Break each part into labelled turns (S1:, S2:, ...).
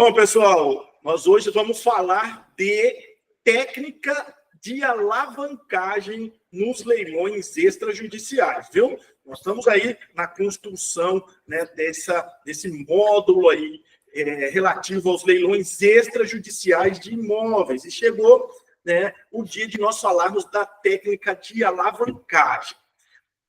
S1: Bom, pessoal, nós hoje vamos falar de técnica de alavancagem nos leilões extrajudiciais, viu? Nós estamos aí na construção, né, desse módulo aí relativo aos leilões extrajudiciais de imóveis. E chegou, né, o dia de nós falarmos da técnica de alavancagem.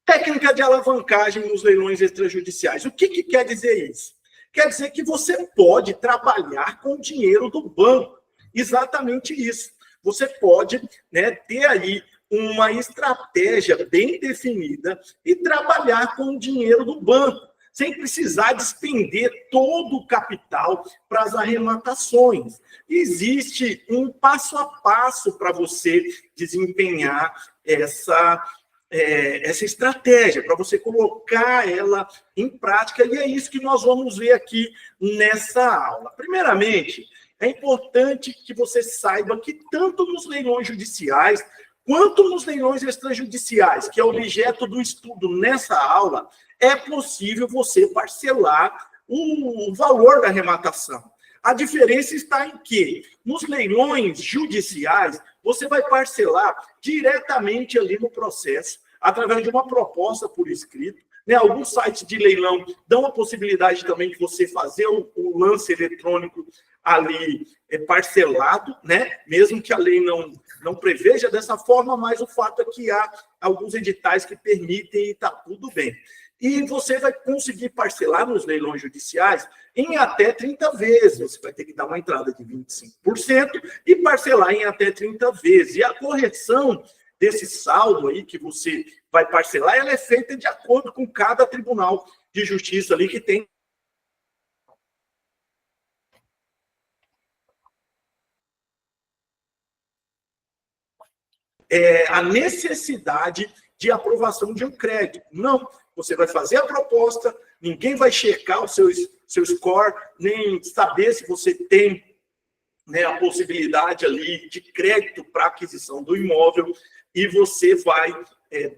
S1: Técnica de alavancagem nos leilões extrajudiciais. O que quer dizer isso? Quer dizer que você pode trabalhar com o dinheiro do banco. Exatamente isso. Você pode, né, ter aí uma estratégia bem definida e trabalhar com o dinheiro do banco, sem precisar despender todo o capital para as arrematações. Existe um passo a passo para você desempenhar essa estratégia, para você colocar ela em prática, e é isso que nós vamos ver aqui nessa aula. Primeiramente, é importante que você saiba que tanto nos leilões judiciais, quanto nos leilões extrajudiciais, que é objeto do estudo nessa aula, é possível você parcelar o valor da arrematação. A diferença está em que, nos leilões judiciais, você vai parcelar diretamente ali no processo, através de uma proposta por escrito. Né? Alguns sites de leilão dão a possibilidade também de você fazer o lance eletrônico ali parcelado, né? Mesmo que a lei não preveja dessa forma, mas o fato é que há alguns editais que permitem e está tudo bem. E você vai conseguir parcelar nos leilões judiciais em até 30 vezes. Você vai ter que dar uma entrada de 25% e parcelar em até 30 vezes. E a correção desse saldo aí que você vai parcelar, ela é feita de acordo com cada tribunal de justiça ali que tem a necessidade de aprovação de um crédito. Não, você vai fazer a proposta, ninguém vai checar o seu score, nem saber se você tem, né, a possibilidade ali de crédito para aquisição do imóvel, e você vai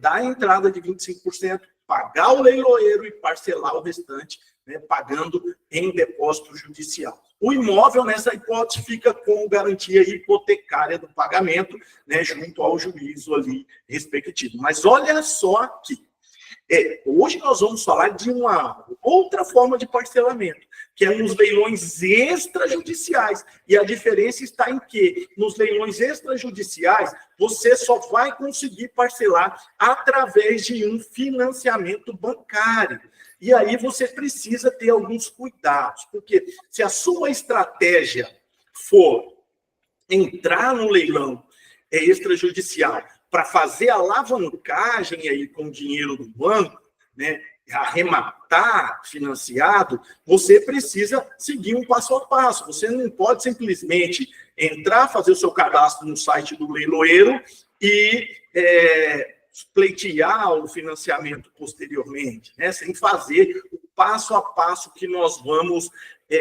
S1: dar a entrada de 25%, pagar o leiloeiro e parcelar o restante, né, pagando em depósito judicial. O imóvel, nessa hipótese, fica com garantia hipotecária do pagamento, né, junto ao juízo ali respectivo. Mas olha só aqui. Hoje nós vamos falar de uma outra forma de parcelamento, que é nos leilões extrajudiciais. E a diferença está em que, nos leilões extrajudiciais, você só vai conseguir parcelar através de um financiamento bancário. E aí você precisa ter alguns cuidados, porque se a sua estratégia for entrar no leilão extrajudicial para fazer alavancagem aí com o dinheiro do banco, né, arrematar financiado, você precisa seguir um passo a passo. Você não pode simplesmente entrar, fazer o seu cadastro no site do leiloeiro e pleitear o financiamento posteriormente, né, sem fazer o passo a passo que nós vamos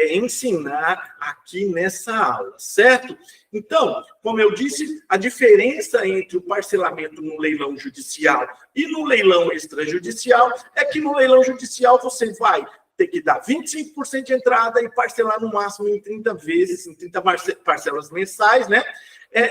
S1: ensinar aqui nessa aula, certo? Então, como eu disse, a diferença entre o parcelamento no leilão judicial e no leilão extrajudicial é que no leilão judicial você vai ter que dar 25% de entrada e parcelar no máximo em 30 vezes, em 30 parcelas mensais, né?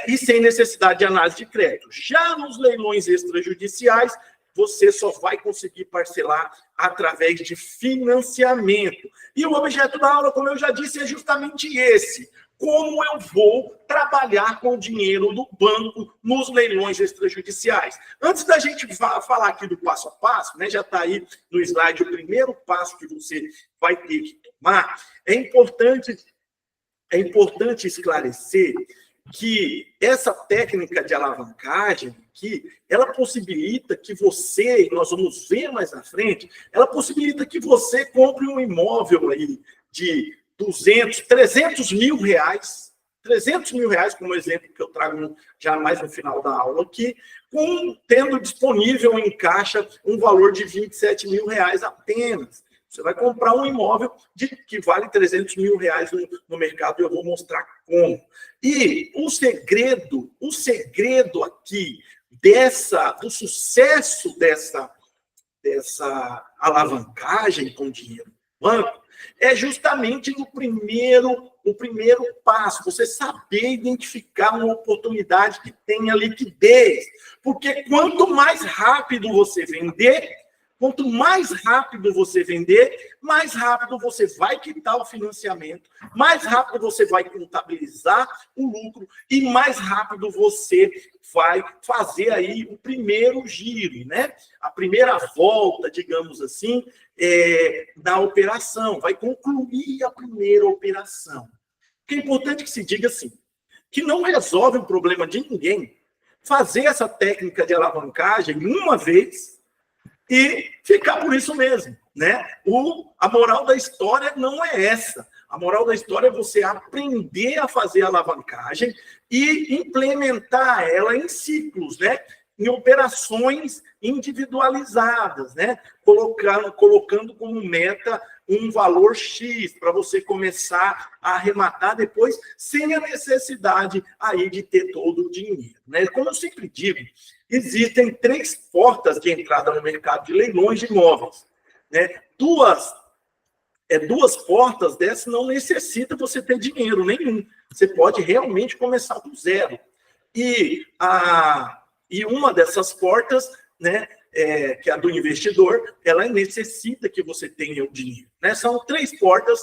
S1: E sem necessidade de análise de crédito. Já nos leilões extrajudiciais, você só vai conseguir parcelar através de financiamento. E o objeto da aula, como eu já disse, é justamente esse. Como eu vou trabalhar com o dinheiro do banco nos leilões extrajudiciais. Antes da gente falar aqui do passo a passo, né, já está aí no slide o primeiro passo que você vai ter que tomar, é importante esclarecer que essa técnica de alavancagem aqui, ela possibilita que você, e nós vamos ver mais na frente, ela possibilita que você compre um imóvel aí de 300 mil reais, 300 mil reais, como exemplo que eu trago já mais no final da aula aqui, tendo disponível em caixa um valor de 27 mil reais apenas. Você vai comprar um imóvel que vale 300 mil reais no mercado, e eu vou mostrar como. E o segredo aqui do sucesso dessa alavancagem com dinheiro do banco É justamente o primeiro passo, você saber identificar uma oportunidade que tenha liquidez. Porque quanto mais rápido você vender, mais rápido você vai quitar o financiamento, mais rápido você vai contabilizar o lucro e mais rápido você vai fazer aí o primeiro giro, né? A primeira volta, digamos assim, da operação, vai concluir a primeira operação. O que é importante que se diga assim, que não resolve o problema de ninguém fazer essa técnica de alavancagem uma vez e ficar por isso mesmo, né? A moral da história não é essa. A moral da história é você aprender a fazer alavancagem e implementar ela em ciclos, né? Em operações individualizadas, né? Colocando como meta um valor X para você começar a arrematar depois, sem a necessidade aí de ter todo o dinheiro, né? Como eu sempre digo, existem 3 portas de entrada no mercado de leilões de imóveis, né? Duas portas dessas não necessita você ter dinheiro nenhum. Você pode realmente começar do zero. E uma dessas portas, né, que é a do investidor, ela necessita que você tenha o dinheiro, né? São 3 portas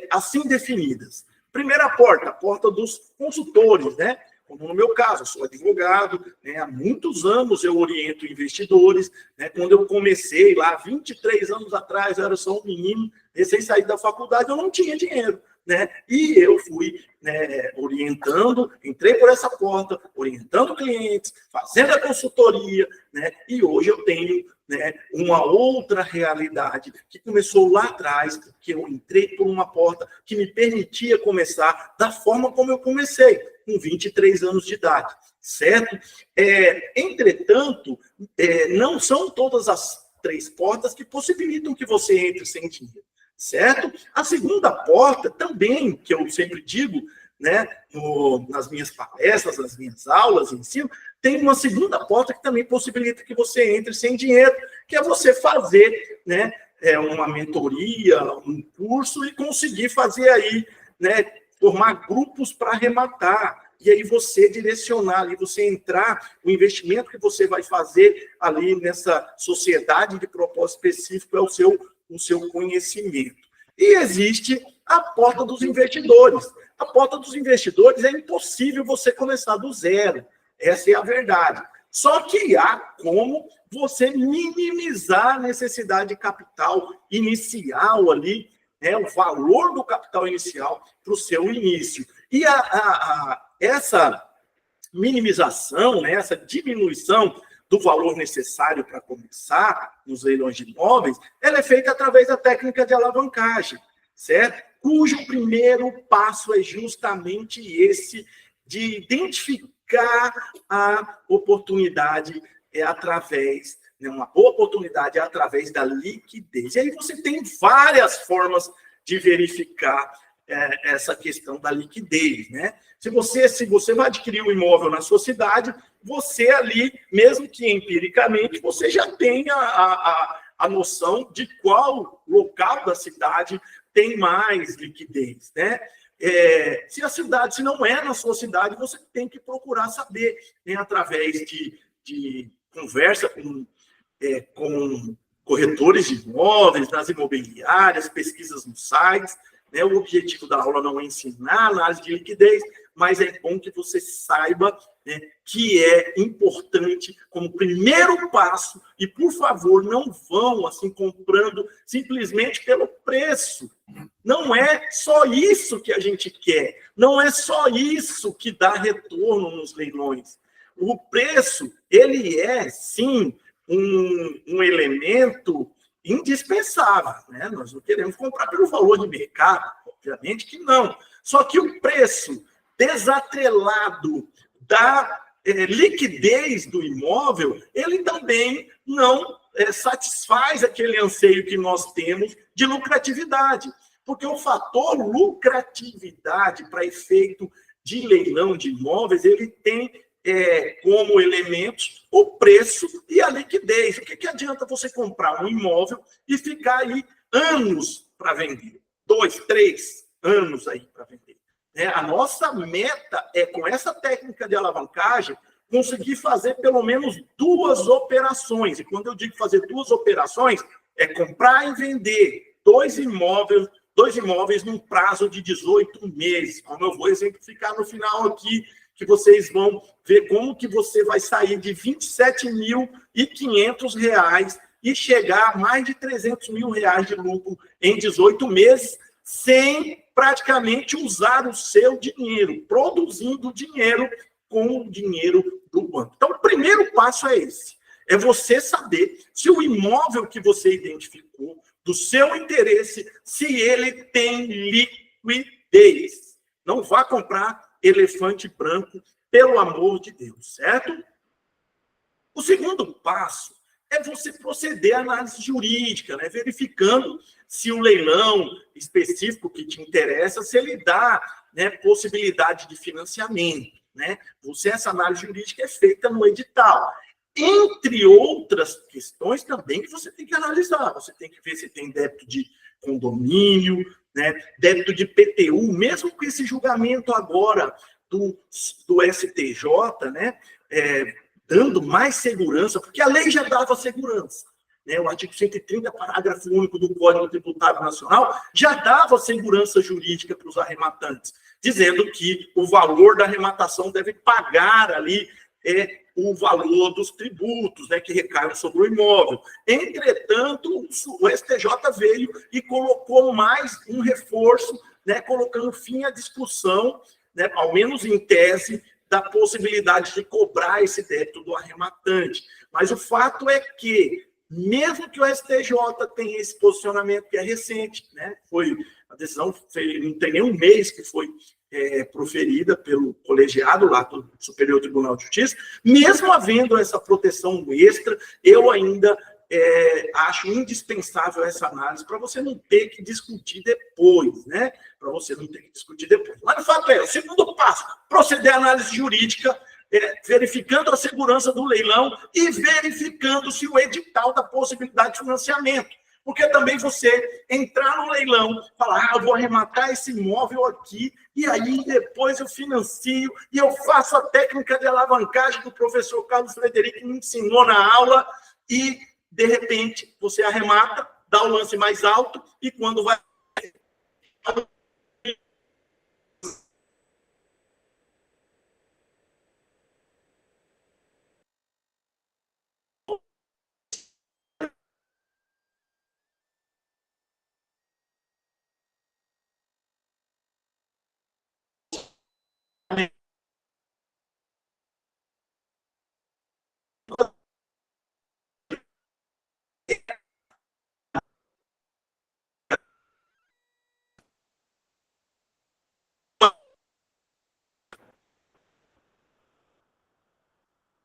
S1: assim definidas. Primeira porta, a porta dos consultores, né? Como no meu caso, eu sou advogado, né? Há muitos anos eu oriento investidores, né? Quando eu comecei lá, 23 anos atrás, eu era só um menino, recém saído da faculdade, eu não tinha dinheiro, né? E eu fui, né, orientando, entrei por essa porta, orientando clientes, fazendo a consultoria, né? E hoje eu tenho, né, uma outra realidade que começou lá atrás, que eu entrei por uma porta que me permitia começar da forma como eu comecei, com 23 anos de idade, certo? Entretanto, não são todas as 3 portas que possibilitam que você entre sem dinheiro, certo? A segunda porta também, que eu sempre digo, né, nas minhas palestras, nas minhas aulas, ensino, tem uma segunda porta que também possibilita que você entre sem dinheiro, que é você fazer, né, uma mentoria, um curso e conseguir fazer aí, né, formar grupos para arrematar. E aí você direcionar ali, você entrar, o investimento que você vai fazer ali nessa sociedade de propósito específico é o seu conhecimento. E existe a porta dos investidores. A porta dos investidores é impossível você começar do zero. Essa é a verdade. Só que há como você minimizar a necessidade de capital inicial ali, né, o valor do capital inicial para o seu início. E essa minimização, né, essa diminuição do valor necessário para começar nos leilões de imóveis, ela é feita através da técnica de alavancagem, certo? Cujo primeiro passo é justamente esse de identificar a oportunidade através, né, uma boa oportunidade através da liquidez. E aí você tem várias formas de verificar essa questão da liquidez, né? Se você vai adquirir um imóvel na sua cidade, você ali, mesmo que empiricamente, você já tem a noção de qual local da cidade tem mais liquidez, né? Se não é na sua cidade, você tem que procurar saber, né, através de conversa com corretores de imóveis, nas imobiliárias, pesquisas nos sites, né? O objetivo da aula não é ensinar análise de liquidez, mas é bom que você saiba, né, que é importante como primeiro passo, e, por favor, não vão assim comprando simplesmente pelo preço. Não é só isso que a gente quer, não é só isso que dá retorno nos leilões. O preço, ele é, sim, um elemento indispensável, né? Nós não queremos comprar pelo valor de mercado, obviamente que não. Só que o preço desatrelado da liquidez do imóvel, ele também não satisfaz aquele anseio que nós temos de lucratividade, porque o fator lucratividade para efeito de leilão de imóveis, ele tem como elementos o preço e a liquidez. O que adianta você comprar um imóvel e ficar aí anos para vender? 2, 3 anos aí para vender. A nossa meta é, com essa técnica de alavancagem, conseguir fazer pelo menos 2 operações. E quando eu digo fazer 2 operações, é comprar e vender 2 imóveis num prazo de 18 meses. Como eu vou exemplificar no final aqui, que vocês vão ver como que você vai sair de R$ 27.500 e chegar a mais de R$ 300 mil de lucro em 18 meses, sem praticamente usar o seu dinheiro, produzindo dinheiro com o dinheiro do banco. Então, o primeiro passo é esse. É você saber se o imóvel que você identificou, do seu interesse, se ele tem liquidez. Não vá comprar elefante branco, pelo amor de Deus, certo? O segundo passo é você proceder à análise jurídica, né? Verificando se o leilão específico que te interessa, se ele dá, né, possibilidade de financiamento, né? Essa análise jurídica é feita no edital. Entre outras questões também que você tem que analisar. Você tem que ver se tem débito de condomínio, né, débito de PTU, mesmo com esse julgamento agora do STJ, né, dando mais segurança, porque a lei já dava segurança. Né, o artigo 130, parágrafo único do Código Tributário Nacional, já dava segurança jurídica para os arrematantes, dizendo que o valor da arrematação deve pagar ali o valor dos tributos, né, que recaem sobre o imóvel. Entretanto, o STJ veio e colocou mais um reforço, né, colocando fim à discussão, né, ao menos em tese, da possibilidade de cobrar esse débito do arrematante. Mas o fato é que, mesmo que o STJ tenha esse posicionamento que é recente, né, a decisão não tem nem um mês que foi proferida pelo colegiado lá do Superior Tribunal de Justiça, mesmo havendo essa proteção extra, eu ainda acho indispensável essa análise para você não ter que discutir depois, né? Para você não ter que discutir depois. Mas o fato é, o segundo passo, proceder à análise jurídica, verificando a segurança do leilão e verificando se o edital dá possibilidade de financiamento. Porque também você entrar no leilão, falar, eu vou arrematar esse imóvel aqui, e aí depois eu financio, e eu faço a técnica de alavancagem que o professor Carlos Frederico me ensinou na aula, e, de repente, você arremata, dá o lance mais alto, e quando vai...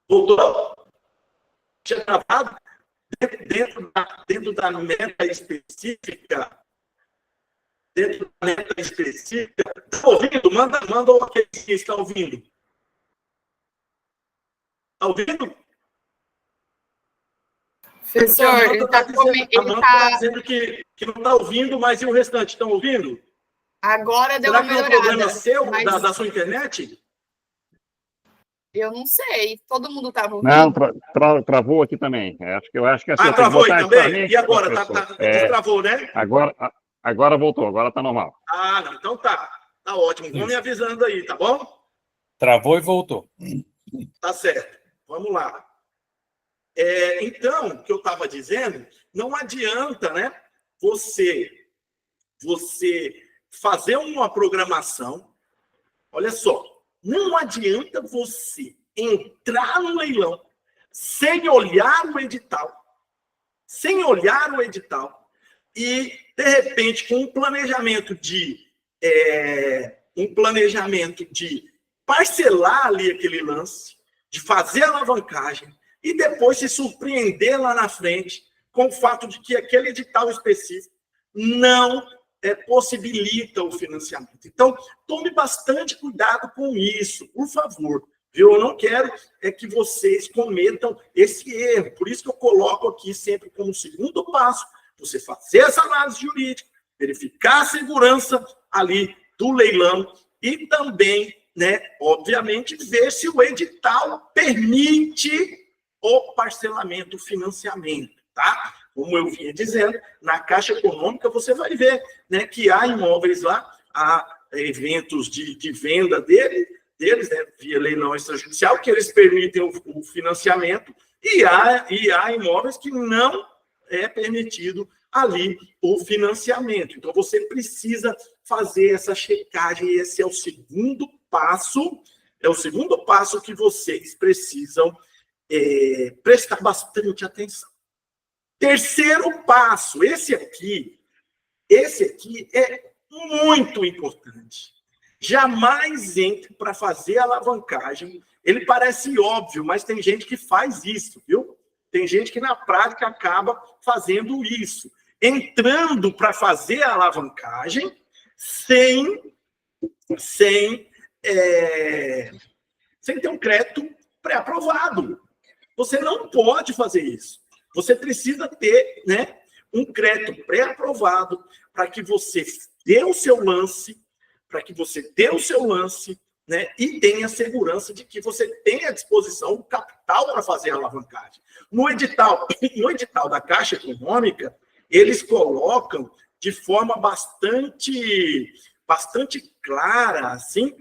S1: Voltou? Tinha travado? Dentro da meta específica, está ouvindo? Manda o ok se está ouvindo. Está ouvindo?
S2: Professor, ele está
S1: dizendo que não está ouvindo, mas e o restante? Estão ouvindo?
S2: Agora deu uma melhorada.
S1: Será que é um problema seu, mas... da sua internet?
S2: Eu não sei. Todo mundo estava ouvindo?
S3: Não, travou aqui também. Eu acho que assim,
S1: travou aí também? E agora? Destravou, né?
S3: Agora voltou, agora está normal.
S1: Não, então tá. Tá ótimo. Vão me avisando aí, tá bom?
S4: Travou e voltou.
S1: Tá certo. Vamos lá. Então, o que eu estava dizendo, não adianta, né, você fazer uma programação. Olha só, não adianta você entrar no leilão sem olhar o edital, e, de repente, com um planejamento de parcelar ali aquele lance, de fazer a alavancagem, e depois se surpreender lá na frente com o fato de que aquele edital específico não possibilita o financiamento. Então, tome bastante cuidado com isso, por favor. Viu? Eu não quero que vocês cometam esse erro. Por isso que eu coloco aqui sempre como segundo passo, você fazer essa análise jurídica, verificar a segurança ali do leilão e também, né, obviamente, ver se o edital permite o parcelamento, o financiamento, tá? Como eu vinha dizendo, na Caixa Econômica você vai ver, né, que há imóveis lá, há eventos de venda deles, né, via leilão extrajudicial, que eles permitem o financiamento, e há imóveis que não é permitido ali o financiamento. Então, você precisa fazer essa checagem, e esse é o segundo passo que vocês precisam prestar bastante atenção. Terceiro passo, esse aqui é muito importante. Jamais entre para fazer alavancagem. Ele parece óbvio, mas tem gente que faz isso, viu? Tem gente que na prática acaba fazendo isso, entrando para fazer a alavancagem sem ter um crédito pré-aprovado. Você não pode fazer isso. Você precisa ter, né, um crédito pré-aprovado para que você dê o seu lance, né, e tenha segurança de que você tem à disposição o capital para fazer a alavancagem. No edital da Caixa Econômica, eles colocam de forma bastante clara, assim,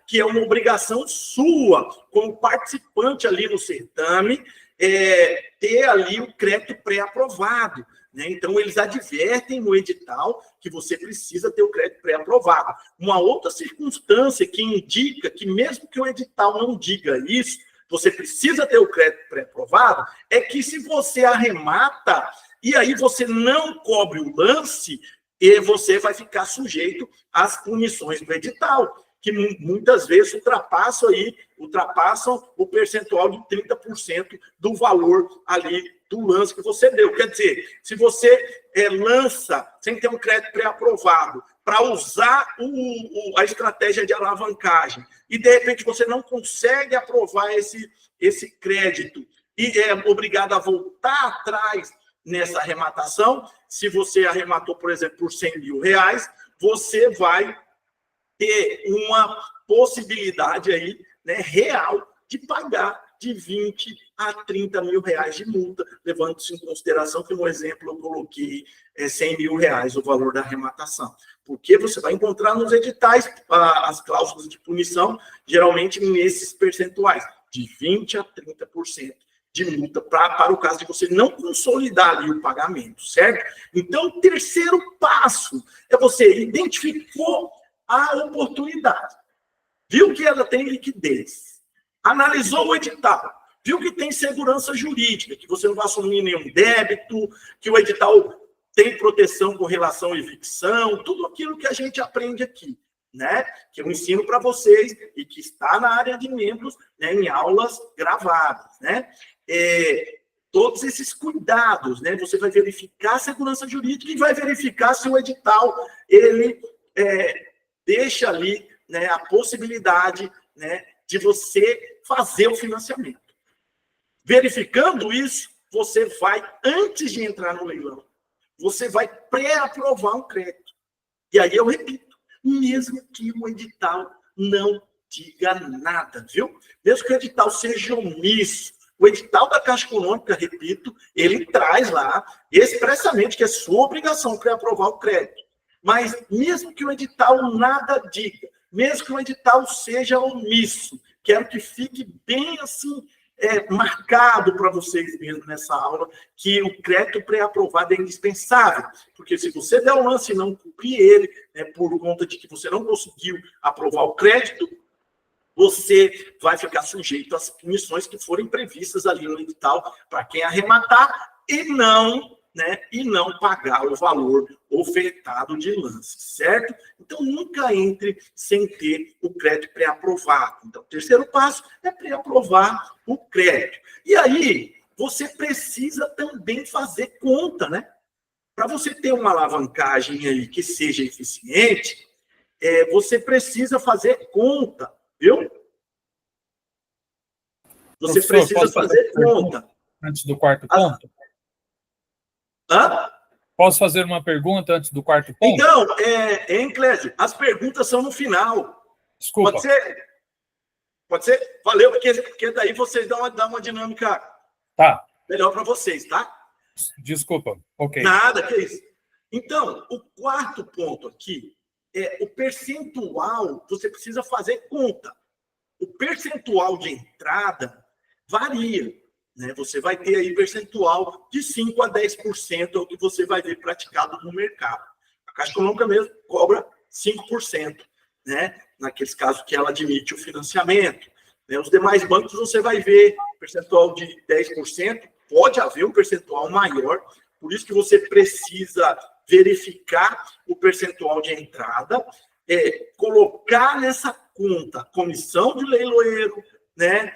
S1: que é uma obrigação sua, como participante ali no certame, ter ali o crédito pré-aprovado, né? Então, eles advertem no edital que você precisa ter o crédito pré-aprovado. Uma outra circunstância que indica que, mesmo que o edital não diga isso, você precisa ter o crédito pré-aprovado, é que se você arremata e aí você não cobre o lance, e você vai ficar sujeito às punições do edital, que muitas vezes ultrapassam o percentual de 30% do valor ali do lance que você deu. Quer dizer, se você lança sem ter um crédito pré-aprovado para usar a estratégia de alavancagem e, de repente, você não consegue aprovar esse crédito e é obrigado a voltar atrás nessa arrematação, se você arrematou, por exemplo, por R$100 mil, você vai ter uma possibilidade aí, né, real de pagar de 20 a 30 mil reais de multa, levando-se em consideração que, no exemplo, eu coloquei R$100 mil o valor da arrematação. Porque você vai encontrar nos editais as cláusulas de punição, geralmente nesses percentuais, de 20 a 30% de multa para o caso de você não consolidar ali o pagamento, certo? Então, o terceiro passo é você identificou a oportunidade, viu que ela tem liquidez, analisou o edital, viu que tem segurança jurídica, que você não vai assumir nenhum débito, que o edital tem proteção com relação à evicção, tudo aquilo que a gente aprende aqui, né? Que eu ensino para vocês e que está na área de membros, né, em aulas gravadas, né? Todos esses cuidados, né? Você vai verificar a segurança jurídica e vai verificar se o edital ele deixa ali, né, a possibilidade, né, de você fazer o financiamento. Verificando isso, você vai, antes de entrar no leilão, você vai pré-aprovar um crédito. E aí eu repito, mesmo que o edital não diga nada, viu? Mesmo que o edital seja omisso, o edital da Caixa Econômica, repito, ele traz lá expressamente que é sua obrigação pré-aprovar o crédito. Mas mesmo que o edital nada diga, mesmo que o edital seja omisso, quero que fique bem assim, marcado para vocês mesmo nessa aula, que o crédito pré-aprovado é indispensável, porque se você der o lance e não cumprir ele, por conta de que você não conseguiu aprovar o crédito, você vai ficar sujeito às punições que forem previstas ali no edital para quem arrematar e não pagar o valor ofertado de lance, certo? Então, nunca entre sem ter o crédito pré-aprovado. Então, o terceiro passo é pré-aprovar o crédito. E aí, você precisa também fazer conta, né? Para você ter uma alavancagem aí que seja eficiente, você precisa fazer conta, viu? Você precisa fazer conta.
S4: Antes do quarto ponto?
S1: Hã?
S4: Posso fazer uma pergunta antes do quarto ponto?
S1: Então, hein, Clésio, as perguntas são no final.
S4: Desculpa.
S1: Pode ser? Pode ser? Valeu, porque daí vocês dão uma dinâmica
S4: Tá.
S1: melhor para vocês, tá?
S4: Desculpa. Ok.
S1: Nada, que isso. Então, o quarto ponto aqui é o percentual, você precisa fazer conta. O percentual de entrada varia, né? Você vai ter aí percentual de 5% a 10% é o que você vai ver praticado no mercado. A Caixa Econômica mesmo cobra 5%, né? Naqueles casos que ela admite o financiamento. Né? Os demais bancos você vai ver percentual de 10%, pode haver um percentual maior, por isso que você precisa verificar o percentual de entrada, colocar nessa conta comissão de leiloeiro, né?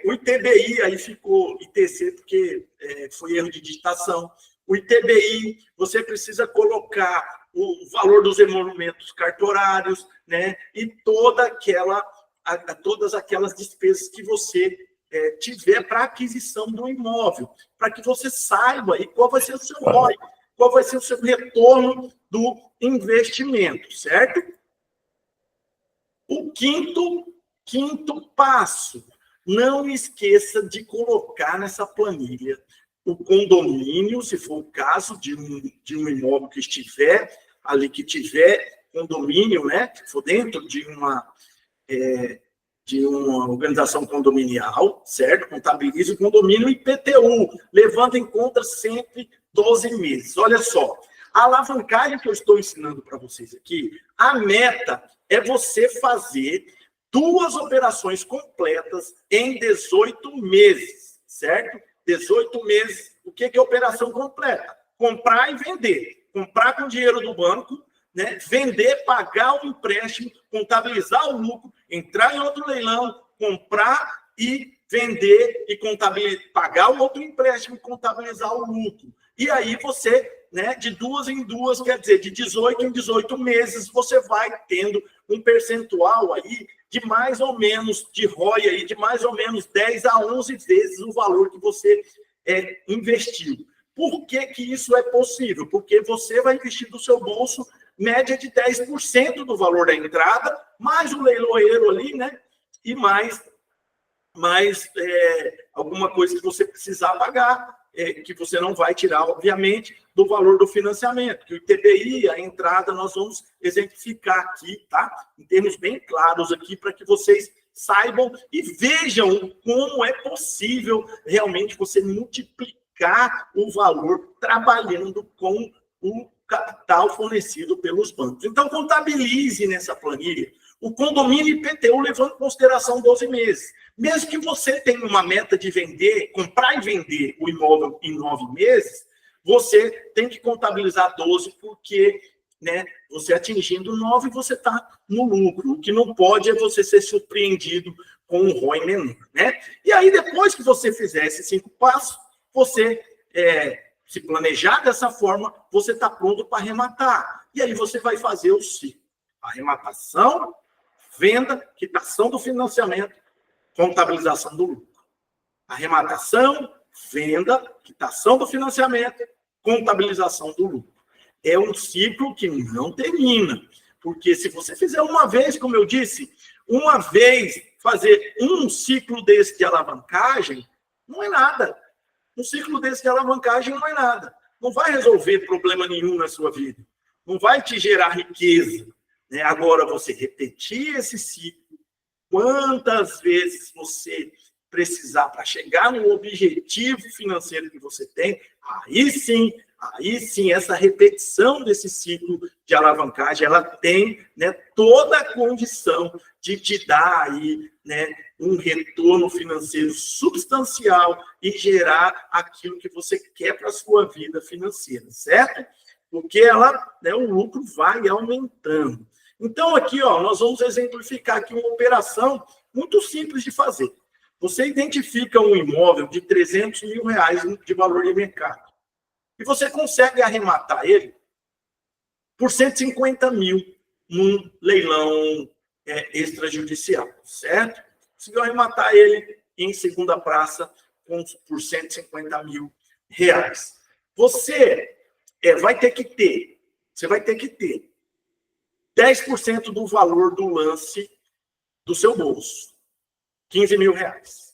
S1: O ITBI, aí ficou ITC, porque foi erro de digitação. O ITBI, você precisa colocar o valor dos emolumentos cartorários, né? E todas aquelas despesas que você tiver para aquisição do imóvel, para que você saiba aí qual vai ser o seu ROI, qual vai ser o seu retorno do investimento, certo? O quinto passo, não esqueça de colocar nessa planilha o condomínio, se for o caso de um imóvel que estiver ali, que tiver condomínio, né, que for dentro de uma organização condominial, certo? Contabilize o condomínio IPTU, levando em conta sempre 12 meses. Olha só, a alavancagem que eu estou ensinando para vocês aqui, a meta é você fazer 2 operações completas em 18 meses, certo? 18 meses. O que é operação completa? Comprar e vender. Comprar com dinheiro do banco, né? Vender, pagar o empréstimo, contabilizar o lucro, entrar em outro leilão, comprar e vender e pagar o outro empréstimo, contabilizar o lucro. E aí você, né, de 2 em 2, quer dizer, de 18 em 18 meses, você vai tendo um percentual aí de mais ou menos, de ROI aí, de mais ou menos 10 a 11 vezes o valor que você investiu. Por que que isso é possível? Porque você vai investir do seu bolso média de 10% do valor da entrada, mais o leiloeiro ali, né? E mais alguma coisa que você precisar pagar, que você não vai tirar, obviamente, do valor do financiamento. Que o ITBI, a entrada, nós vamos exemplificar aqui, tá? Em termos bem claros aqui, para que vocês saibam e vejam como é possível realmente você multiplicar o valor trabalhando com o capital fornecido pelos bancos. Então, contabilize nessa planilha o condomínio IPTU levando em consideração 12 meses. Mesmo que você tenha uma meta de vender, comprar e vender o imóvel em 9 meses, você tem que contabilizar 12, porque, né, você atingindo 9, você está no lucro. O que não pode é você ser surpreendido com um ROI menor, né? E aí, depois que você fizer esses 5 passos, você se planejar dessa forma, você está pronto para arrematar. E aí você vai fazer o ciclo. Arrematação, venda, quitação do financiamento, contabilização do lucro. Arrematação, venda, quitação do financiamento, contabilização do lucro. É um ciclo que não termina. Porque se você fizer uma vez, como eu disse, uma vez fazer um ciclo desse de alavancagem, não é nada. Um ciclo desse de alavancagem não é nada. Não vai resolver problema nenhum na sua vida. Não vai te gerar riqueza. Né? Agora, você repetir esse ciclo, quantas vezes você precisar para chegar no objetivo financeiro que você tem, aí sim, essa repetição desse ciclo de alavancagem, ela tem, né, toda a condição de te dar aí, né, um retorno financeiro substancial e gerar aquilo que você quer para a sua vida financeira, certo? Porque o lucro vai aumentando. Então, aqui, nós vamos exemplificar aqui uma operação muito simples de fazer. Você identifica um imóvel de 300 mil reais de valor de mercado. E você consegue arrematar ele por 150 mil num leilão extrajudicial, certo? Conseguiu arrematar ele em segunda praça por 150 mil reais. Você você vai ter que ter 10% do valor do lance do seu bolso, R$15.000.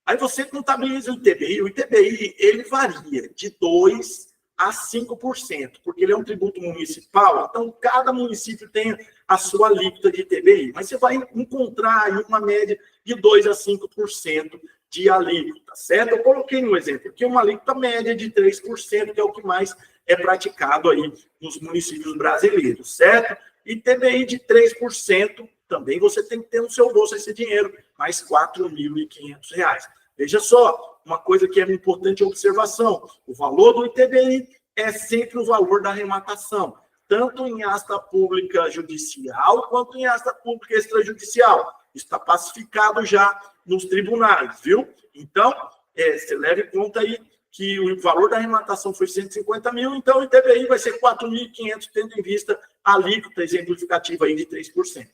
S1: Aí você contabiliza o ITBI ele varia de 2% a 5%, porque ele é um tributo municipal, então cada município tem a sua alíquota de ITBI, mas você vai encontrar aí uma média de 2% a 5% de alíquota, certo? Eu coloquei no exemplo aqui uma alíquota média de 3%, que é o que mais é praticado aí nos municípios brasileiros, certo? ITBI de 3%, também você tem que ter no seu bolso esse dinheiro, mais R$4.500. Veja só, uma coisa que é importante observação, o valor do ITBI é sempre o valor da arrematação, tanto em asta pública judicial quanto em asta pública extrajudicial. Isso está pacificado já nos tribunais, viu? Então, você leve em conta aí que o valor da arrematação foi 150 mil, então o ITBI vai ser 4.500, tendo em vista a alíquota exemplificativa aí de 3%.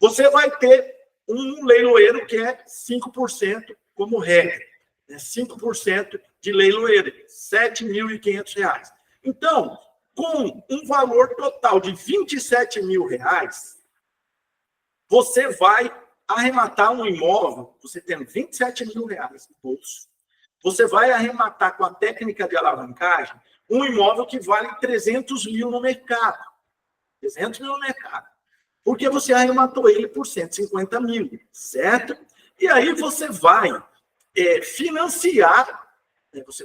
S1: Você vai ter um leiloeiro que é 5% como regra, né? 5% de leiloeiro, R$7.500. Então, com um valor total de R$27.000, você vai arrematar um imóvel, você tendo R$27.000 no bolso, você vai arrematar com a técnica de alavancagem um imóvel que vale 300 mil no mercado. 300 mil no mercado. Porque você arrematou ele por 150 mil, certo? E aí você vai financiar, né? Você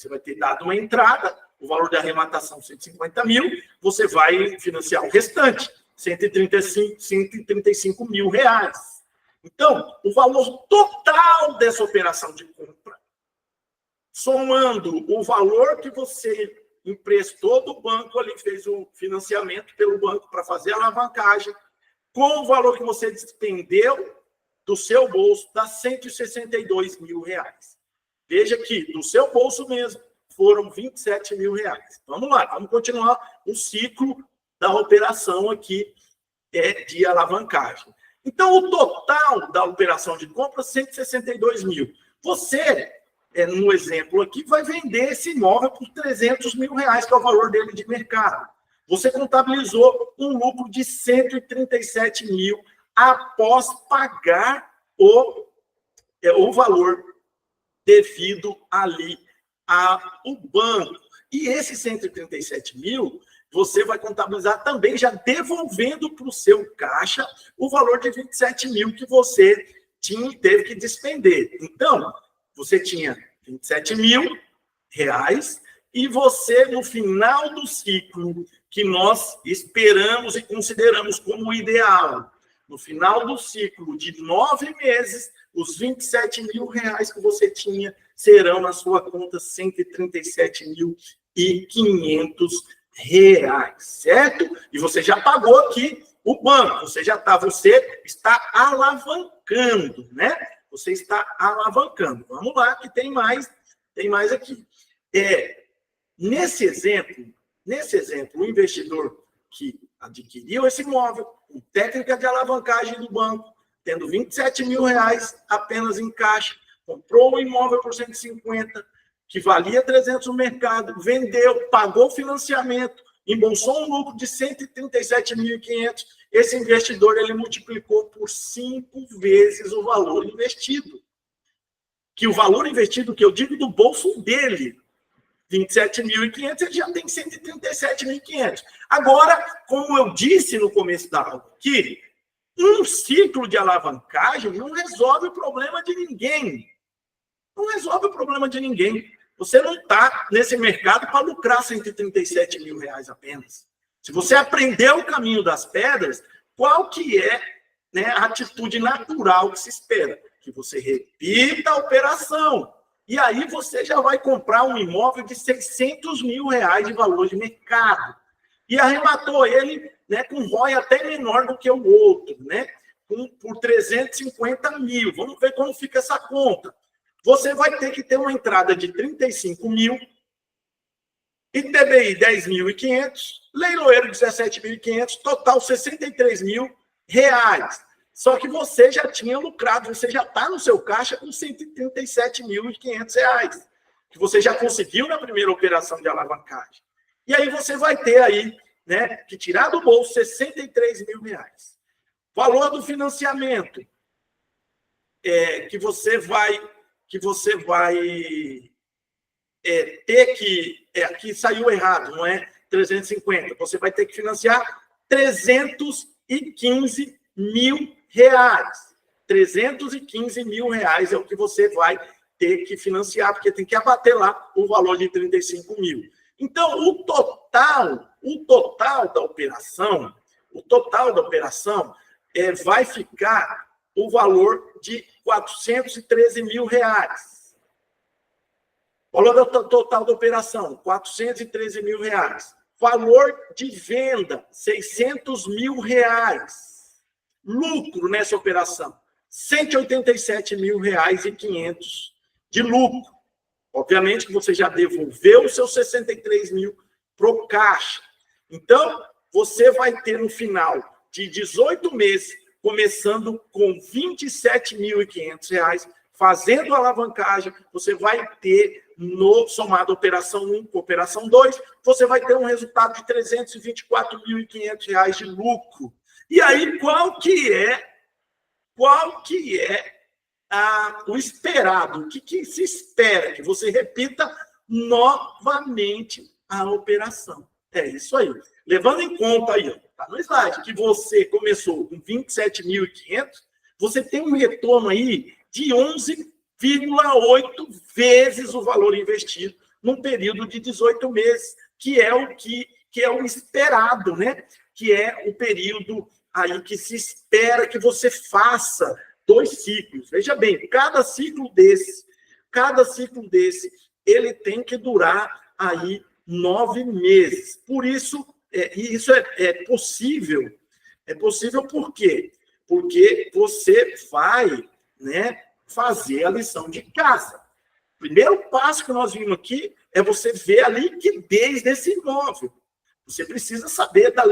S1: vai ter dado uma entrada, o valor da arrematação 150 mil, você vai financiar o restante, 135 mil reais. Então, o valor total dessa operação de compra, somando o valor que você emprestou do banco, ali fez o financiamento pelo banco para fazer a alavancagem, com o valor que você despendeu do seu bolso, dá R$162 mil. Veja que do seu bolso mesmo foram R$27.000. Vamos lá, vamos continuar o ciclo da operação aqui de alavancagem. Então, o total da operação de compra, 162 mil. Você, no exemplo aqui, vai vender esse imóvel por R$300 mil, que é o valor dele de mercado. Você contabilizou um lucro de 137 mil após pagar o valor devido ali ao banco. E esse 137 mil, você vai contabilizar também já devolvendo para o seu caixa o valor de 27 mil que você teve que despender. Então, você tinha 27 mil reais e você, no final do ciclo, que nós esperamos e consideramos como ideal, no final do ciclo de 9 meses, os 27 mil reais que você tinha serão na sua conta 137.500 reais, certo? E você já pagou aqui o banco, você está alavancando, né? Você está alavancando. Vamos lá, que tem mais aqui. Nesse exemplo, o investidor que adquiriu esse imóvel, com técnica de alavancagem do banco, tendo 27 mil reais apenas em caixa, comprou o imóvel por 150, que valia 300 no mercado, vendeu, pagou o financiamento, embolsou um lucro de 137.500. Esse investidor ele multiplicou por 5 vezes o valor investido. Que o valor investido, que eu digo do bolso dele, 27.500, ele já tem 137.500. Agora, como eu disse no começo da aula, que um ciclo de alavancagem não resolve o problema de ninguém. Não resolve o problema de ninguém. Você não está nesse mercado para lucrar 137 mil reais apenas. Se você aprendeu o caminho das pedras, qual que é, né, a atitude natural que se espera? Que você repita a operação. E aí você já vai comprar um imóvel de 600 mil reais de valor de mercado. E arrematou ele, né, com ROI até menor do que o outro, né, por 350 mil. Vamos ver como fica essa conta. Você vai ter que ter uma entrada de 35 mil, ITBI 10.500, leiloeiro 17.500, total 63 mil reais. Só que você já tinha lucrado, você já está no seu caixa com 137.500 reais, que você já conseguiu na primeira operação de alavancagem. E aí você vai ter aí, né, que tirar do bolso R$63 mil. Valor do financiamento que você vai ter que... aqui saiu errado, não é 350. Você vai ter que financiar R$315 mil. R$315 mil é o que você vai ter que financiar, porque tem que abater lá o valor de 35 mil. Então, o total da operação vai ficar o valor de R$413 mil. Valor total da operação, R$413 mil. Valor de venda, R$600 mil. Lucro nessa operação, R$187,5 mil de lucro. Obviamente que você já devolveu os seus 63 mil para o caixa. Então, você vai ter no final de 18 meses, começando com R$27.500, fazendo a alavancagem, você vai ter, somado operação 1 com operação 2, você vai ter um resultado de R$324.500 de lucro. E aí, qual que é o esperado? O que se espera? Que você repita novamente a operação. É isso aí. Levando em conta aí, tá no slide, que você começou com 27.500, você tem um retorno aí de 11,8 vezes o valor investido num período de 18 meses, que é o esperado, né? Que é o período aí que se espera que você faça 2 ciclos. Veja bem, cada ciclo desse, ele tem que durar aí 9 meses. Por isso, isso é possível. É possível por quê? Porque você vai, né, fazer a lição de casa. O primeiro passo que nós vimos aqui é você ver a liquidez desse imóvel. Você precisa saber da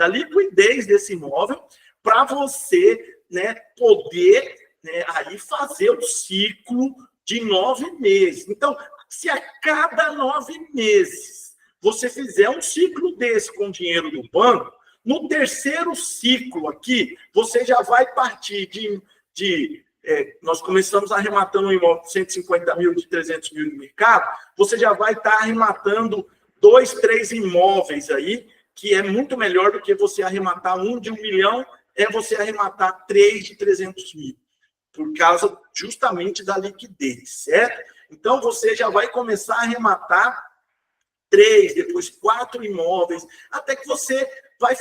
S1: liquidez desse imóvel para você, né, poder, né, aí fazer o ciclo de 9 meses. Então, se a cada 9 meses você fizer um ciclo desse com dinheiro do banco, no terceiro ciclo aqui, você já vai partir nós começamos arrematando um imóvel de 150 mil, de 300 mil no mercado, você já vai estar arrematando 2, 3 imóveis aí, que é muito melhor do que você arrematar um de 1 milhão, é você arrematar 3 de 300 mil, por causa justamente da liquidez, certo? Então, você já vai começar a arrematar 3, depois 4 imóveis, até que você vai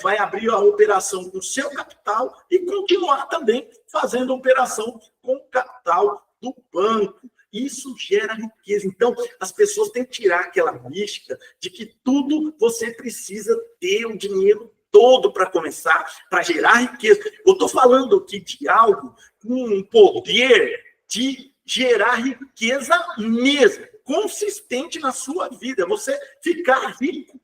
S1: vai abrir a operação com o seu capital e continuar também fazendo a operação com o capital do banco. Isso gera riqueza. Então, as pessoas têm que tirar aquela mística de que tudo você precisa ter o dinheiro todo para começar, para gerar riqueza. Eu estou falando aqui de algo com um poder de gerar riqueza mesmo, consistente na sua vida. Você ficar rico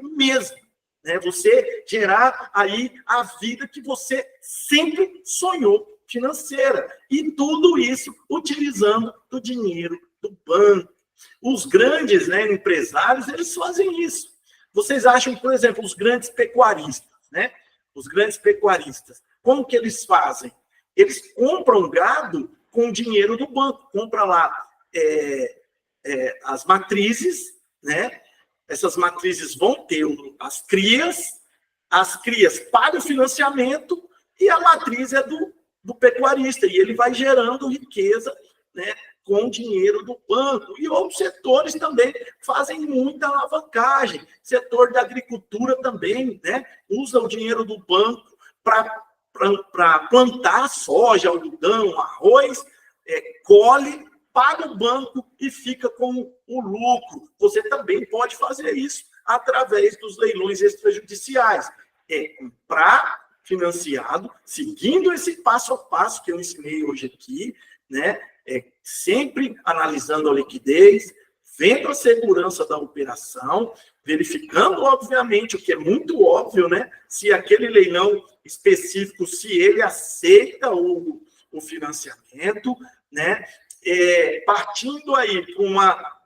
S1: mesmo, né? Você gerar aí a vida que você sempre sonhou, financeira. E tudo isso utilizando o dinheiro do banco. Os grandes, né, empresários, eles fazem isso. Vocês acham, por exemplo, os grandes pecuaristas, né? Os grandes pecuaristas, como que eles fazem? Eles compram gado com o dinheiro do banco. Compra lá as matrizes, né? Essas matrizes vão ter as crias pagam o financiamento e a matriz é do pecuarista, e ele vai gerando riqueza, né, com o dinheiro do banco. E outros setores também fazem muita alavancagem. Setor da agricultura também, né, usa o dinheiro do banco para plantar soja, algodão, arroz, colhe, paga o banco e fica com o lucro. Você também pode fazer isso através dos leilões extrajudiciais. Comprar financiado, seguindo esse passo a passo que eu ensinei hoje aqui, né? Sempre analisando a liquidez, vendo a segurança da operação, verificando, obviamente, o que é muito óbvio, né? Se aquele leilão específico, se ele aceita o financiamento, né? Partindo aí para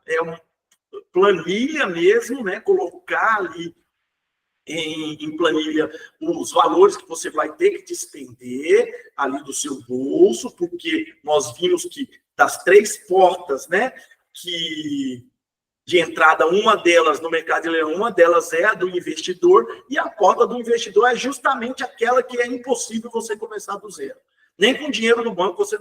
S1: planilha mesmo, né? Colocar ali em planilha os valores que você vai ter que despender ali do seu bolso, porque nós vimos que das 3 portas, né, que de entrada, uma delas no mercado de leilão, uma delas é a do investidor, e a porta do investidor é justamente aquela que é impossível você começar do zero. Nem com dinheiro no banco você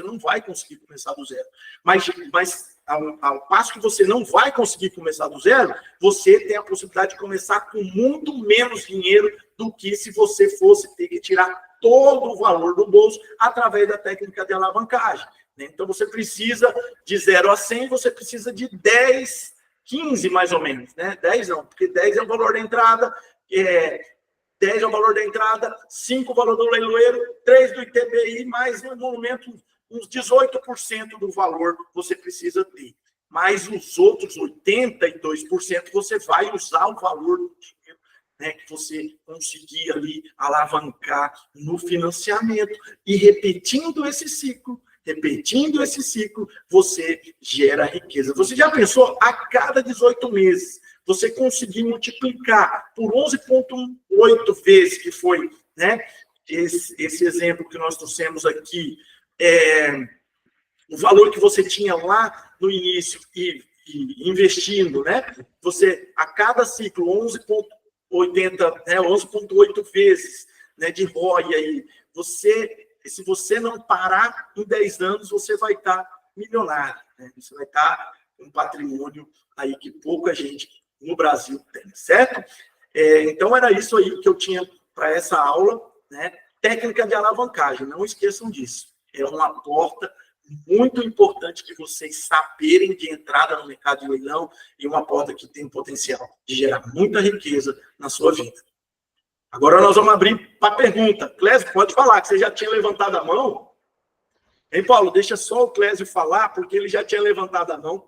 S1: não vai conseguir começar do zero. Mas ao passo que você não vai conseguir começar do zero, você tem a possibilidade de começar com muito menos dinheiro do que se você fosse ter que tirar todo o valor do bolso através da técnica de alavancagem. Então, você precisa de 0 a 100, você precisa de 10, 15 mais ou menos. Né? 10 não, porque 10 é o valor da entrada, 10 é o valor da entrada, 5 o valor do leiloeiro, 3 do ITBI, mais no momento uns 18% do valor você precisa ter. Mas os outros 82% você vai usar o valor do dinheiro, né, que você conseguir ali alavancar no financiamento. E repetindo esse ciclo, você gera riqueza. Você já pensou, a cada 18 meses, você conseguir multiplicar por 11,8 vezes, que foi, né, esse exemplo que nós trouxemos aqui, o valor que você tinha lá no início e investindo, né? Você, a cada ciclo, 11,80, né, 11,8 vezes, né, de ROI aí, se você não parar em 10 anos, você vai estar milionário, né? Você vai estar com um patrimônio aí que pouca gente no Brasil tem, certo? Então, era isso aí que eu tinha para essa aula, né? Técnica de alavancagem, não esqueçam disso. É uma porta muito importante de vocês saberem de entrada no mercado de leilão e uma porta que tem potencial de gerar muita riqueza na sua vida. Agora nós vamos abrir para pergunta. Clésio, pode falar, que você já tinha levantado a mão. Hein, Paulo? Deixa só o Clésio falar, porque ele já tinha levantado a mão.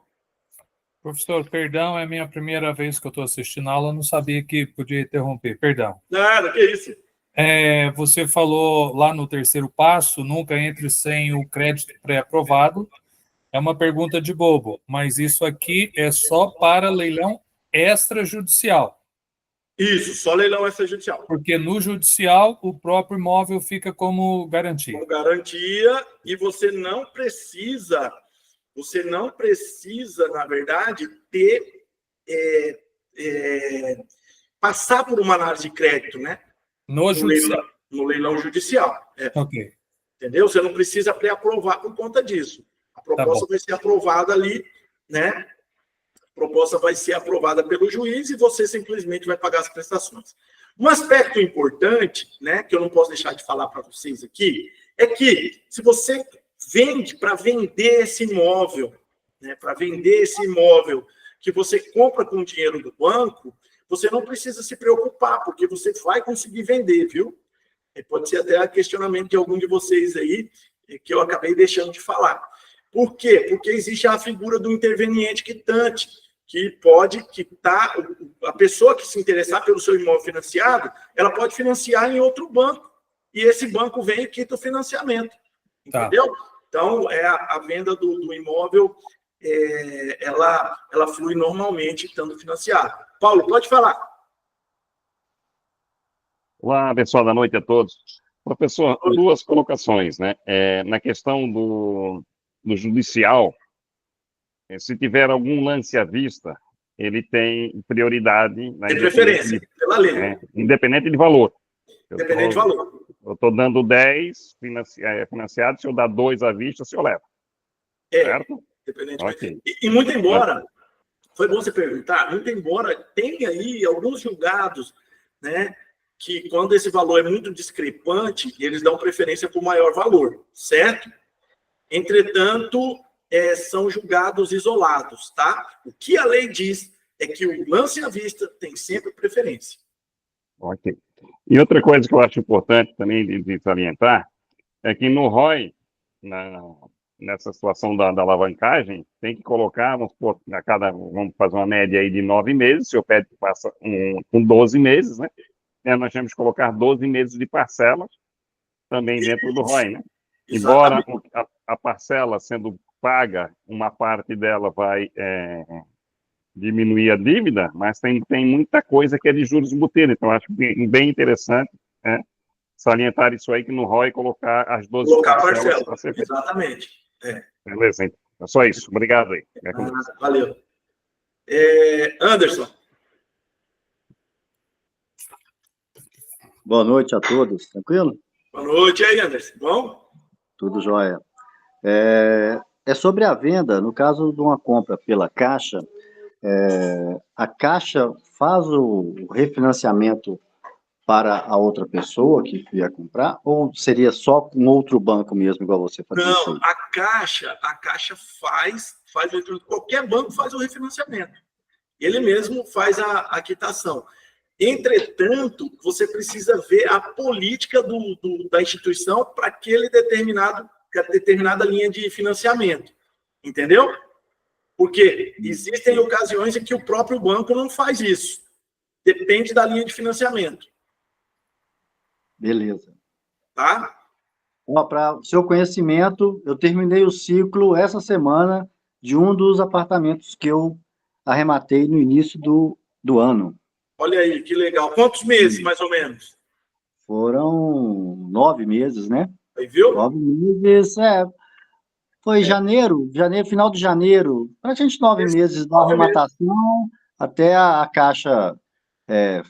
S4: Professor, perdão, é a minha primeira vez que eu estou assistindo a aula, não sabia que podia interromper, perdão.
S1: Nada, que isso.
S4: Você falou lá no terceiro passo, nunca entre sem o crédito pré-aprovado. É uma pergunta de bobo, mas isso aqui é só para leilão extrajudicial.
S1: Isso, só leilão extrajudicial.
S4: Porque no judicial, o próprio imóvel fica como garantia.
S1: Como garantia, e você não precisa, na verdade, ter passar por uma análise de crédito, né?
S4: No judicial.
S1: No leilão judicial.
S4: Ok.
S1: Entendeu? Você não precisa pré-aprovar por conta disso. A proposta vai ser aprovada ali, né? A proposta vai ser aprovada pelo juiz e você simplesmente vai pagar as prestações. Um aspecto importante, né, que eu não posso deixar de falar para vocês aqui, é que se você vende para vender esse imóvel, né, para vender esse imóvel que você compra com dinheiro do banco, você não precisa se preocupar, porque você vai conseguir vender, viu? Pode ser até questionamento de algum de vocês aí, que eu acabei deixando de falar. Por quê? Porque existe a figura do interveniente quitante, a pessoa que se interessar pelo seu imóvel financiado, ela pode financiar em outro banco, e esse banco vem e quita o financiamento. Entendeu? Tá. Então, a venda do imóvel, ela flui normalmente estando financiado. Paulo, pode falar.
S3: Olá, pessoal, da noite a todos. Professor, duas colocações, né? Na questão do judicial, se tiver algum lance à vista, ele tem prioridade.
S1: Tem preferência, pela lei.
S3: Independente de valor.
S1: Independente de valor.
S3: Eu estou dando 10 financiados, se eu dar 2 à vista, se eu levo. Certo?
S1: Independentemente. Okay. E muito embora, foi bom você perguntar, muito embora tenha aí alguns julgados, né, que quando esse valor é muito discrepante, eles dão preferência por maior valor, certo? Entretanto, são julgados isolados, tá? O que a lei diz é que o lance à vista tem sempre preferência.
S3: Ok. E outra coisa que eu acho importante também de salientar é que no ROI, nessa situação da alavancagem, tem que colocar, vamos fazer uma média aí de 9 meses, se o PED passa com 12 meses, né? Nós temos que colocar 12 meses de parcelas também dentro do ROI, né? Embora a parcela sendo paga, uma parte dela vai diminuir a dívida, mas tem muita coisa que é de juros múltiplos. Então, acho bem interessante, né, salientar isso aí, que no ROI colocar as 12
S1: Colocar
S3: parcelas
S1: parcela.
S3: para ser feito.
S1: Exatamente. É.
S3: Beleza, então. É só isso. Obrigado aí.
S1: Valeu. Anderson.
S5: Boa noite a todos, tranquilo?
S1: Boa noite aí, Anderson. Bom?
S5: Tudo jóia. É sobre a venda, no caso de uma compra pela Caixa, a Caixa faz o refinanciamento para a outra pessoa que vier comprar, ou seria só com outro banco mesmo, igual você fazia isso
S1: Não,
S5: aí?
S1: a Caixa faz qualquer banco faz o refinanciamento. Ele mesmo faz a quitação. Entretanto, você precisa ver a política da instituição para aquele determinada linha de financiamento. Entendeu? Porque existem ocasiões em que o próprio banco não faz isso. Depende da linha de financiamento.
S5: Beleza.
S1: Tá?
S5: Para o seu conhecimento, eu terminei o ciclo essa semana de um dos apartamentos que eu arrematei no início do ano.
S1: Olha aí, que legal. Quantos meses, mais ou menos?
S5: Foram 9 meses, né?
S1: Aí, viu?
S5: 9 meses, foi janeiro, final de janeiro, praticamente 9 meses da arrematação até a Caixa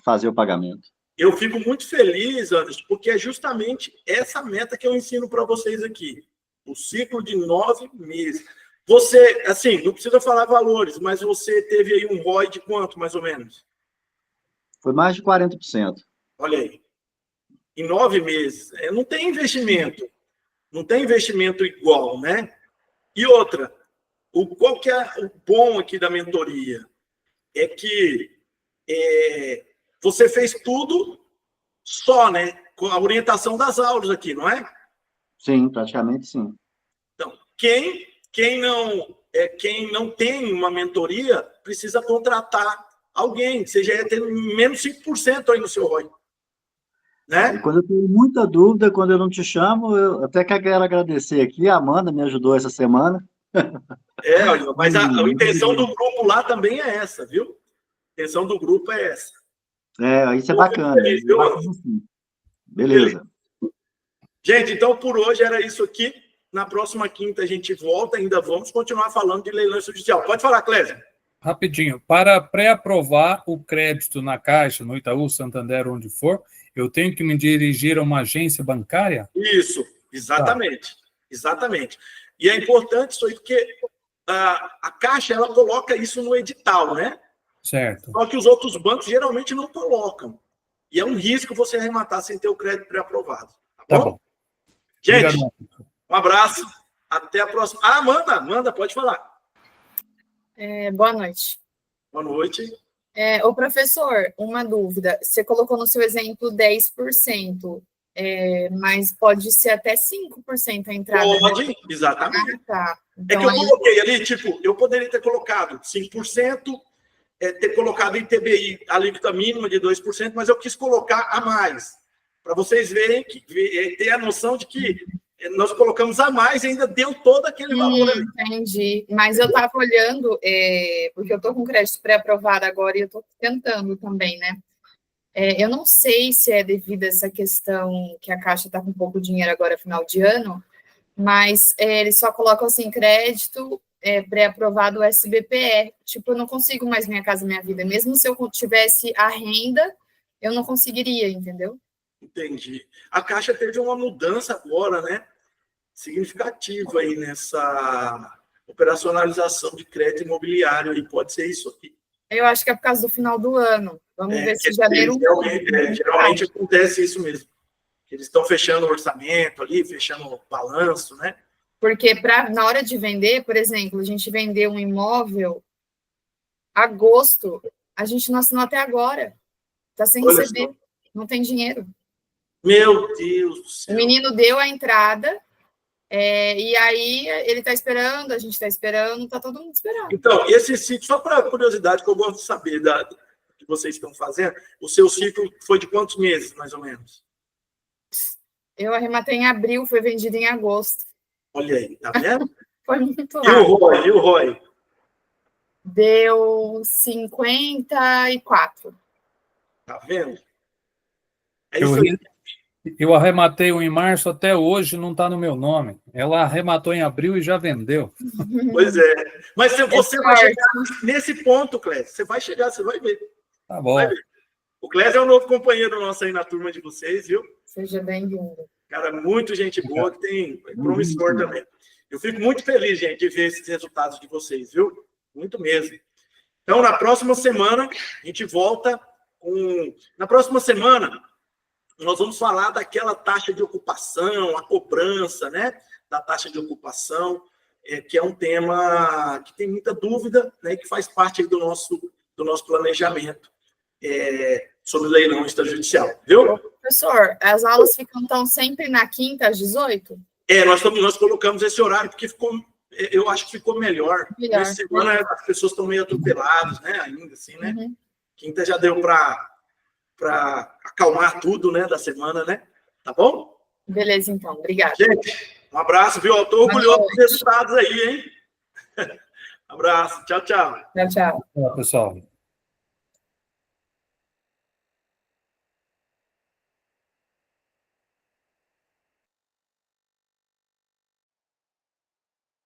S5: fazer o pagamento.
S1: Eu fico muito feliz, Anderson, porque é justamente essa meta que eu ensino para vocês aqui. O ciclo de 9 meses. Você, assim, não precisa falar valores, mas você teve aí um ROI de quanto, mais ou menos?
S5: Foi mais de 40%.
S1: Olha aí. Em 9 meses. Não tem investimento. Não tem investimento igual, né? E outra, qual que é o bom aqui da mentoria? É que você fez tudo só, né? Com a orientação das aulas aqui, não é?
S5: Sim, praticamente sim.
S1: Então, quem não tem uma mentoria precisa contratar alguém, que seja ter menos 5% aí no seu ROI. Né?
S5: E quando eu tenho muita dúvida, quando eu não te chamo, eu até quero agradecer aqui, a Amanda me ajudou essa semana.
S1: Mas a intenção do grupo lá também é essa, viu? A intenção do grupo é essa.
S5: Isso é bacana.
S1: Feliz, viu?
S5: Beleza.
S1: Gente, então por hoje era isso aqui. Na próxima quinta a gente volta, ainda vamos continuar falando de leilão judicial. Pode falar, Clésia.
S4: Rapidinho. Para pré-aprovar o crédito na Caixa, no Itaú, Santander, onde for, eu tenho que me dirigir a uma agência bancária?
S1: Isso, exatamente. Tá. Exatamente. E é importante isso aí, porque a Caixa ela coloca isso no edital, né?
S4: Certo.
S1: Só que os outros bancos geralmente não colocam. E é um risco você arrematar sem ter o crédito pré-aprovado. Tá bom? Gente, obrigado. Um abraço. Até a próxima. Amanda, pode falar.
S2: Boa noite.
S1: Boa noite.
S2: Ô, professor, uma dúvida. Você colocou no seu exemplo 10%, mas pode ser até 5% a entrada.
S1: Pode, né? Exatamente. Tá. Então, que eu coloquei ali, eu poderia ter colocado 5%, ter colocado em TBI a alíquota mínima de 2%, mas eu quis colocar a mais, para vocês verem, ter a noção de que nós colocamos a mais e ainda deu todo aquele valor ali.
S2: Entendi. Mas eu estava olhando, porque eu estou com crédito pré-aprovado agora e eu estou tentando também, né? Eu não sei se é devido a essa questão que a Caixa está com pouco dinheiro agora, final de ano, mas eles só colocam assim, crédito pré-aprovado SBPE. Tipo, eu não consigo mais Minha Casa Minha Vida. Mesmo se eu tivesse a renda, eu não conseguiria, entendeu?
S1: Entendi. A Caixa teve uma mudança agora, né? Significativa aí nessa operacionalização de crédito imobiliário. E pode ser isso aqui.
S2: Eu acho que é por causa do final do ano. Vamos ver se janeiro...
S1: Geralmente acontece isso mesmo. Eles estão fechando o orçamento ali, fechando o balanço, né?
S2: Porque na hora de vender, por exemplo, a gente vendeu um imóvel agosto, a gente não assinou até agora. Está sem receber, não tem dinheiro.
S1: Meu Deus do céu.
S2: O menino deu a entrada, e aí ele está esperando, a gente está esperando, está todo mundo esperando.
S1: Então, esse ciclo, só para curiosidade, que eu gosto de saber do que vocês estão fazendo, o seu ciclo foi de quantos meses, mais ou menos?
S2: Eu arrematei em abril, foi vendido em agosto.
S1: Olha aí, tá vendo?
S2: Foi muito rápido.
S1: E o ROI?
S2: Deu 54.
S1: Tá vendo? É
S4: Eu,
S1: isso aí.
S4: eu arrematei um em março, até hoje não está no meu nome. Ela arrematou em abril e já vendeu.
S1: Pois é. Mas se você vai
S2: sorte.
S1: chegar nesse ponto, Clécio. Você vai chegar, você vai ver.
S4: Tá bom.
S1: Vai ver. O Clécio é um novo companheiro nosso aí na turma de vocês, viu?
S2: Seja bem-vindo.
S1: Cara, muito gente boa, que tem promissor também. Eu fico muito feliz, gente, de ver esses resultados de vocês, viu? Muito mesmo. Então, na próxima semana, a gente volta com... Na próxima semana, nós vamos falar daquela taxa de ocupação, a cobrança, né? Da taxa de ocupação, que é um tema que tem muita dúvida, né? Que faz parte aí do nosso planejamento sobre leilão extrajudicial, viu?
S2: Professor, as aulas ficam então sempre na quinta às 18?
S1: Nós colocamos esse horário porque eu acho que ficou melhor. Nessa semana as pessoas estão meio atropeladas, né? Ainda assim, né?
S2: Uhum.
S1: Quinta já deu para acalmar tudo, né? Da semana, né? Tá bom?
S2: Beleza, então. Obrigada.
S1: Gente, um abraço, viu? Eu estou orgulhoso dos resultados aí, hein? Abraço. Tchau, tchau.
S2: Tchau, tchau.
S4: Olá, pessoal.